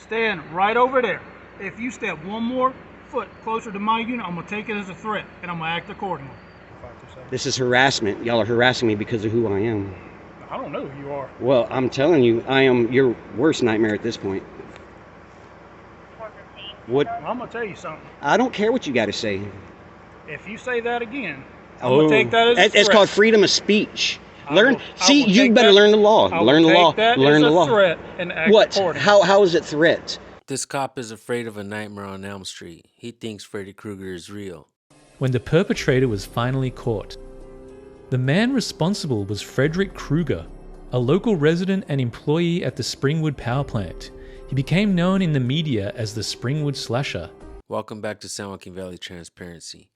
Stand right over there. If you step one more foot closer to my unit, I'm going to take it as a threat, and I'm going to act accordingly. This is harassment. Y'all are harassing me because of who I am. I don't know who you are. Well, I'm telling you, I am your worst nightmare at this point. What? I'm going to tell you something. I don't care what you got to say. If you say that again, I'm going to take that as a threat. It's called freedom of speech. You better learn the law. Learn the law. Learn the law. Threat and act what? Accordingly. How is it threat? This cop is afraid of a nightmare on Elm Street. He thinks Freddy Krueger is real. When the perpetrator was finally caught, the man responsible was Frederick Krueger, a local resident and employee at the Springwood power plant. He became known in the media as the Springwood Slasher. Welcome back to San Joaquin Valley Transparency.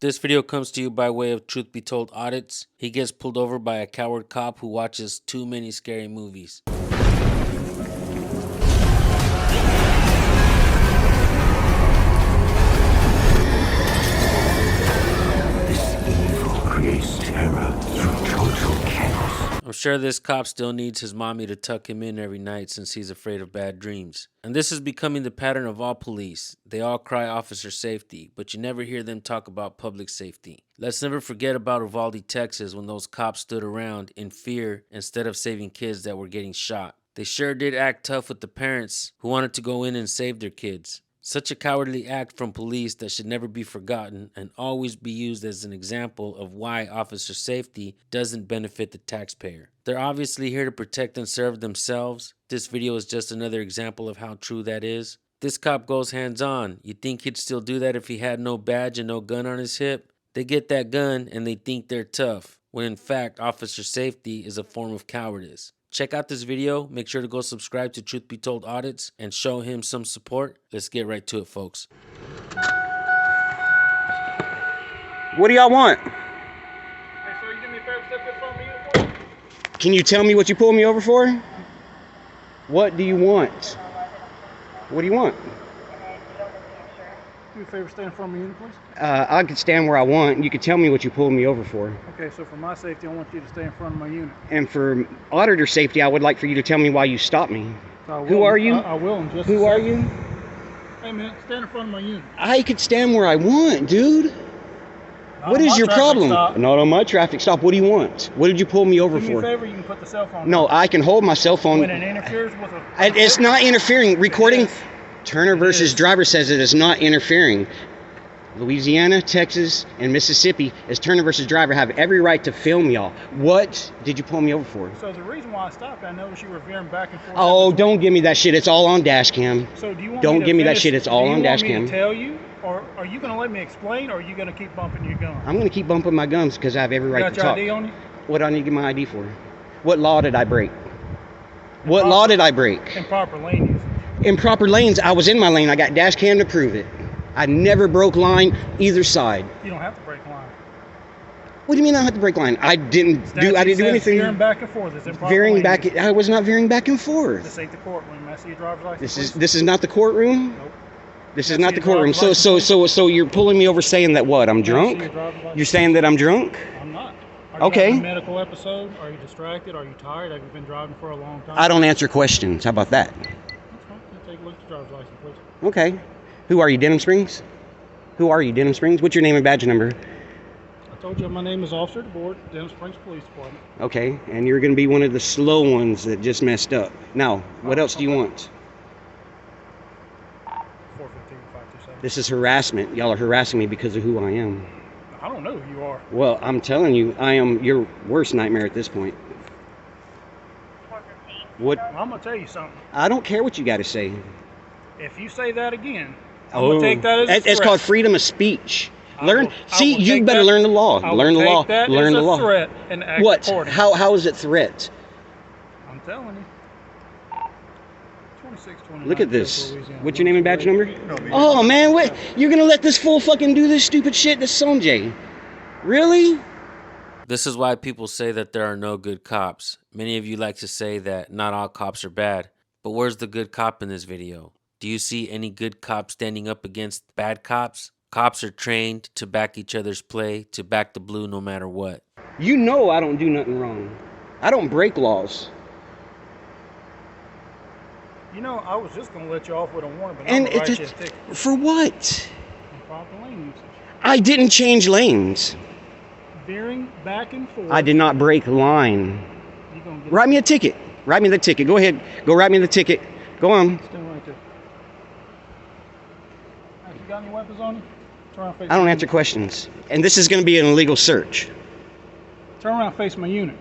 This video comes to you by way of Truth Be Told Audits. He gets pulled over by a coward cop who watches too many scary movies. This evil creates terror through total chaos. I'm sure this cop still needs his mommy to tuck him in every night since he's afraid of bad dreams. And this is becoming the pattern of all police. They all cry officer safety, but you never hear them talk about public safety. Let's never forget about Uvalde, Texas, when those cops stood around in fear instead of saving kids that were getting shot. They sure did act tough with the parents who wanted to go in and save their kids. Such a cowardly act from police that should never be forgotten and always be used as an example of why officer safety doesn't benefit the taxpayer. They're obviously here to protect and serve themselves. This video is just another example of how true that is. This cop goes hands-on. You think he'd still do that if he had no badge and no gun on his hip? They get that gun and they think they're tough, when in fact officer safety is a form of cowardice. Check out this video, make sure to go subscribe to Truth Be Told Audits and show him some support. Let's get right to it, folks. What do y'all want? Hey, sir, you give me a favor, step in front of me uniform? Can you tell me what you pulled me over for? What do you want? What do you want? Do me a favor, stand in front of me uniform, please. I can stand where I want. You can tell me what you pulled me over for. Okay, so for my safety, I want you to stay in front of my unit. And for auditor safety, I would like for you to tell me why you stopped me. Who are you? I will in just a Who second. are you? Hey, man, stand in front of my unit. I could stand where I want, dude. Not What on is my your traffic problem? stop. Not on my traffic stop. What do you want? What did you pull me over Do me a for? favor, you can put the cell phone No, down. I can hold my cell phone. When it interferes with a... It's not interfering. Recording. It is. Turner versus driver says it is not interfering. Louisiana, Texas, and Mississippi, as Turner versus driver, have every right to film y'all. What did you pull me over for? So the reason why I stopped, I noticed you were veering back and forth. Oh, don't give me that shit. It's all on dash cam. So do you want Don't me to give me that finish- shit. It's all on dash Do you want me cam. to tell you, or are you going to let me explain, or are you going to keep bumping your gun? I'm going to keep bumping my gums because I have every You right got to your talk. ID on you? What do I need to get my ID for? What law did I break? What law did I break? Improper lane usage. Improper lanes. I was in my lane. I got dash cam to prove it. I never broke line either side. You don't have to break line. What do you mean I have to break line? I didn't do anything. Veering back and forth. It's improper Veering lane back. usage. I was not veering back and forth. This ain't the courtroom. I see your driver's license. This is not the courtroom. Nope. This is Can I not see the your courtroom. driver's So you're pulling me over saying that what? I'm Can I see drunk? your driver's license? You're saying that I'm drunk? I'm not. Are you Okay. having a medical episode? Are you distracted? Are you tired? Have you been driving for a long time? I don't answer questions. How about that? That's fine. Take a look at your driver's license, please. Okay. Who are you, Denham Springs? Who are you, Denham Springs? What's your name and badge number? I told you my name is Officer DeBoard, Denham Springs Police Department. Okay, and you're going to be one of the slow ones that just messed up. Now, what else do you want? 415-527. This is harassment. Y'all are harassing me because of who I am. I don't know who you are. Well, I'm telling you, I am your worst nightmare at this point. What? I'm going to tell you something. I don't care what you got to say. If you say that again, I'm going to take that as a It's threat. called freedom of speech. I will You take better that- learn the law. I will Learn the take law. that Learn as the a law. threat and act What? accordingly. How is it threat? I'm telling you. 2629. Look at this. Louisiana. What's your name and badge number? Oh man, what? You're gonna let this fool fucking do this stupid shit? This Sonjay? Really? This is why people say that there are no good cops. Many of you like to say that not all cops are bad. But where's the good cop in this video? Do you see any good cops standing up against bad cops? Cops are trained to back each other's play, to back the blue no matter what. You know I don't do nothing wrong. I don't break laws. You know, I was just going to let you off with a warning, but And I'm going to write you a ticket. For what? Improper lane usage. I didn't change lanes. Veering back and forth. I did not break line. You gonna get Write me a ticket. Write me the ticket. Go ahead. Go write me the ticket. Go on. Stand right there. Have you got any weapons on you? Turn around, face I don't my answer unit. questions. And this is going to be an illegal search. Turn around, face my unit.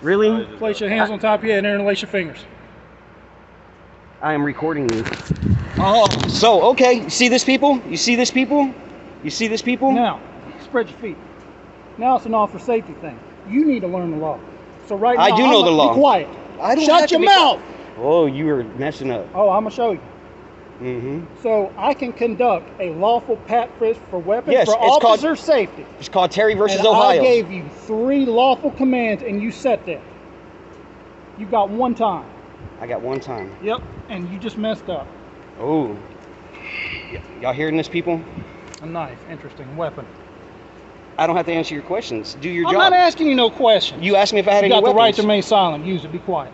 Really? Place your hands on top of your head and interlace your fingers. I am recording you. Oh, so, okay. You see this, people? You see this, people? You see this, people? Now, spread your feet. Now it's an officer safety thing. You need to learn the law. So right now, I do know the law. Be quiet. I don't have Shut to your be mouth. Oh, you are messing up. Oh, I'm gonna show you. Mm-hmm. So I can conduct a lawful pat frisk for weapons Yes, for it's called- officer safety. It's called Terry versus And Ohio. I gave you 3 lawful commands, and you sat there. You got 1 time. I got 1 time. Yep, and you just messed up. Oh. Y'all hearing this, people? A knife, interesting weapon. I don't have to answer your questions. Do your I'm job. not asking you no questions. You asked me if I had You any got the weapons. right to remain silent. Use it. Be quiet.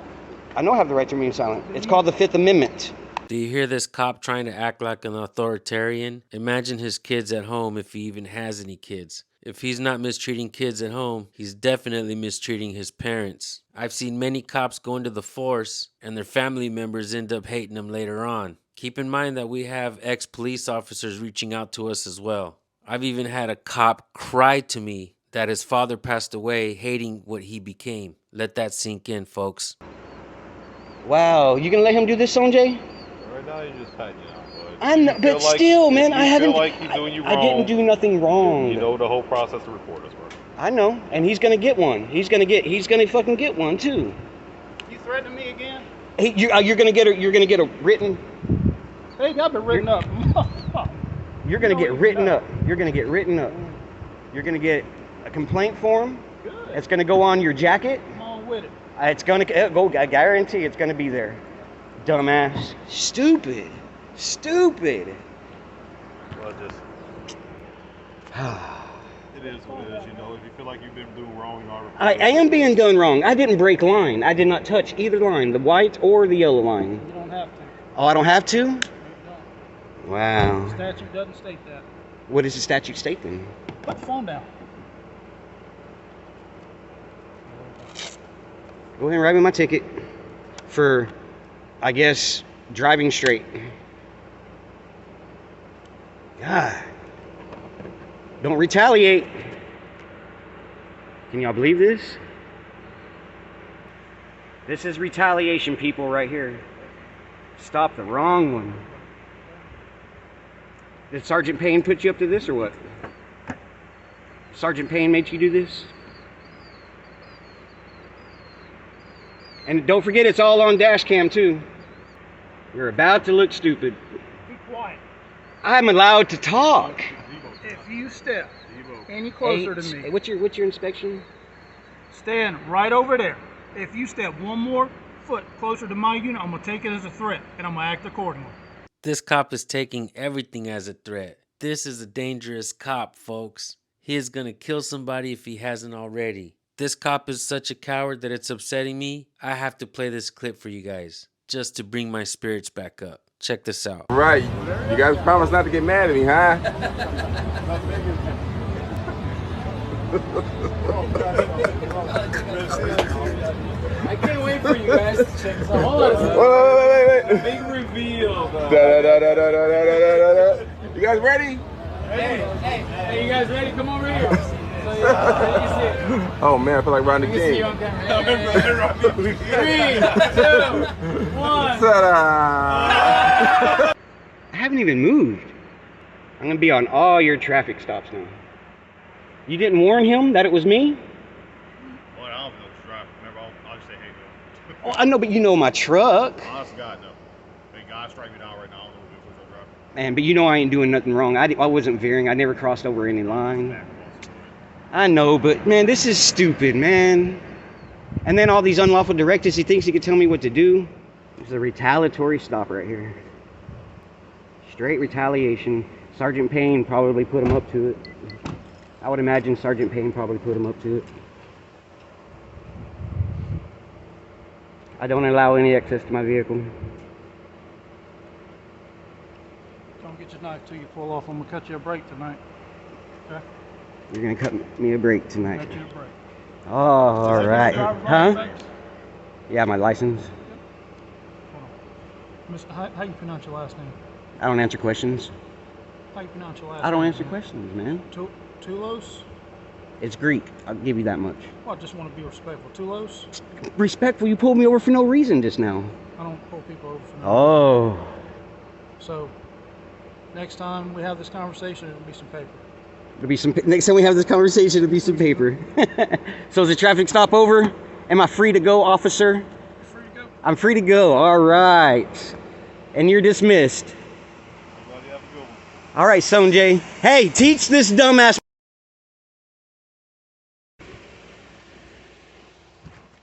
I know I have the right to remain silent. It's called the 5th Amendment. Do you hear this cop trying to act like an authoritarian? Imagine his kids at home, if he even has any kids. If he's not mistreating kids at home, he's definitely mistreating his parents. I've seen many cops go into the force and their family members end up hating them later on. Keep in mind that we have ex-police officers reaching out to us as well. I've even had a cop cry to me that his father passed away hating what he became. Let that sink in, folks. Wow, you gonna let him do this, Sonjay? Right now, you're just patting you out, bud. I know, but still, man, I haven't. Feel like he's doing you I wrong. didn't do nothing wrong. You know the whole process to report us, bro. I know, and he's gonna get one. He's gonna fucking get one too. You threatening me again? Hey, you're gonna get a written. Hey, I've been written up. You're gonna get written up. You're gonna get written up. You're gonna get a complaint form. Good. It's gonna go on your jacket. Come on with it. It's gonna go. I guarantee it's gonna be there. Dumbass. Stupid. Well, just it is what it is. You know, if you feel like you've been doing wrong, you are. I am being done wrong. I didn't break line. I did not touch either line, the white or the yellow line. You don't have to. Oh, I don't have to? You don't. Wow. The statute doesn't state that. What does the statute state then? Put the phone down. Go ahead and write me my ticket for, I guess, driving straight. God. Don't retaliate. Can y'all believe this? This is retaliation, people, right here. Stop the wrong one. Did Sergeant Payne put you up to this or what? Sergeant Payne made you do this? And don't forget, it's all on dash cam too. You're about to look stupid. Be quiet. I'm allowed to talk. If you step any closer to me, What's your inspection? stand right over there. If you step one more foot closer to my unit, I'm going to take it as a threat, and I'm going to act accordingly. This cop is taking everything as a threat. This is a dangerous cop, folks. He is gonna kill somebody if he hasn't already. This cop is such a coward that it's upsetting me. I have to play this clip for you guys, just to bring my spirits back up. Check this out. Right. You guys promise not to get mad at me, huh? I can't wait for you guys to check this out. Hold on. Wait. Big reveal, though. You guys ready? Hey, you guys ready? Come over here. So, you see it. Oh man, I feel like Ronnie You can see King. you on camera. 3, 2, 1. Ta-da! I haven't even moved. I'm gonna be on all your traffic stops now. You didn't warn him that it was me? Well, I don't know what's driving. Remember, I'll just say, hey, no. Oh, I know, but you know my truck. Honest to God, no. Hey, guys, strike me down right now. I don't know what you're driving. Man, but you know I ain't doing nothing wrong. I wasn't veering. I never crossed over any line. I know, but man, this is stupid, man. And then all these unlawful directives, he thinks he can tell me what to do. There's a retaliatory stop right here. Straight retaliation. Sergeant Payne probably put him up to it. I would imagine Sergeant Payne probably put him up to it. I don't allow any access to my vehicle. Don't get your knife till you pull off. I'm gonna cut you a break tonight. Okay? You're gonna cut me a break tonight. Cut you a break. Oh, all right. Huh? Spekz? Yeah, my license. Hold on. How you pronounce your last name? I don't answer questions. How you pronounce your last I don't name? answer questions, man. Tulos? It's Greek. I'll give you that much. Well, I just want to be respectful. Tulos? Respectful, you pulled me over for no reason just now. I don't pull people over for no Oh. reason. So, next time we have this conversation, it'll be some paper. There'll be some. Next time we have this conversation, there'll be some paper. So is the traffic stop over? Am I free to go, officer? You're free to go. I'm free to go. All right. And you're dismissed. Everybody have a good one. All right, Sonjay. Hey, teach this dumbass.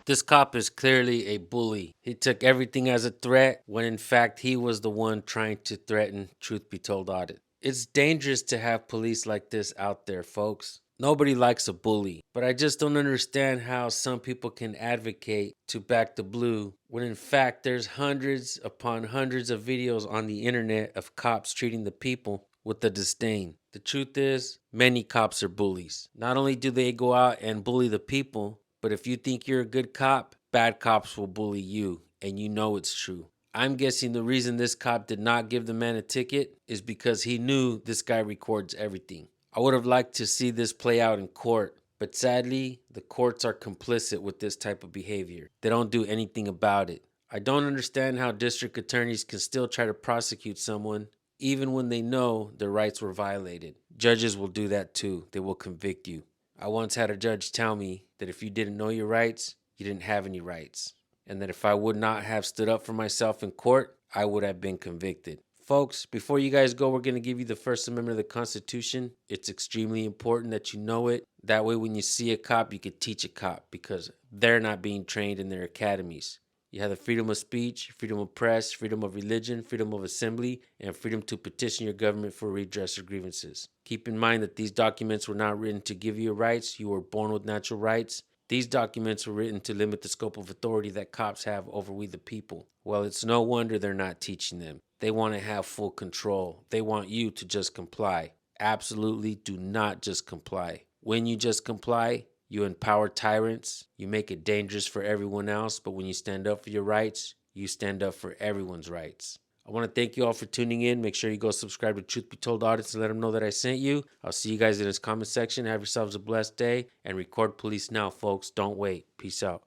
This cop is clearly a bully. He took everything as a threat when in fact he was the one trying to threaten Truth Be Told Audit. It's dangerous to have police like this out there, folks. Nobody likes a bully, but I just don't understand how some people can advocate to back the blue when in fact there's hundreds upon hundreds of videos on the internet of cops treating the people with the disdain. The truth is, many cops are bullies. Not only do they go out and bully the people, but if you think you're a good cop, bad cops will bully you, and you know it's true. I'm guessing the reason this cop did not give the man a ticket is because he knew this guy records everything. I would have liked to see this play out in court, but sadly, the courts are complicit with this type of behavior. They don't do anything about it. I don't understand how district attorneys can still try to prosecute someone even when they know their rights were violated. Judges will do that too. They will convict you. I once had a judge tell me that if you didn't know your rights, you didn't have any rights. And that if I would not have stood up for myself in court, I would have been convicted. Folks, before you guys go, we're going to give you the First Amendment of the Constitution. It's extremely important that you know it. That way, when you see a cop, you can teach a cop because they're not being trained in their academies. You have the freedom of speech, freedom of press, freedom of religion, freedom of assembly, and freedom to petition your government for redress of grievances. Keep in mind that these documents were not written to give you rights. You were born with natural rights. These documents were written to limit the scope of authority that cops have over we the people. Well, it's no wonder they're not teaching them. They want to have full control. They want you to just comply. Absolutely do not just comply. When you just comply, you empower tyrants, you make it dangerous for everyone else, but when you stand up for your rights, you stand up for everyone's rights. I want to thank you all for tuning in. Make sure you go subscribe to Truth Be Told Audits and let them know that I sent you. I'll see you guys in this comment section. Have yourselves a blessed day, and record police now, folks. Don't wait. Peace out.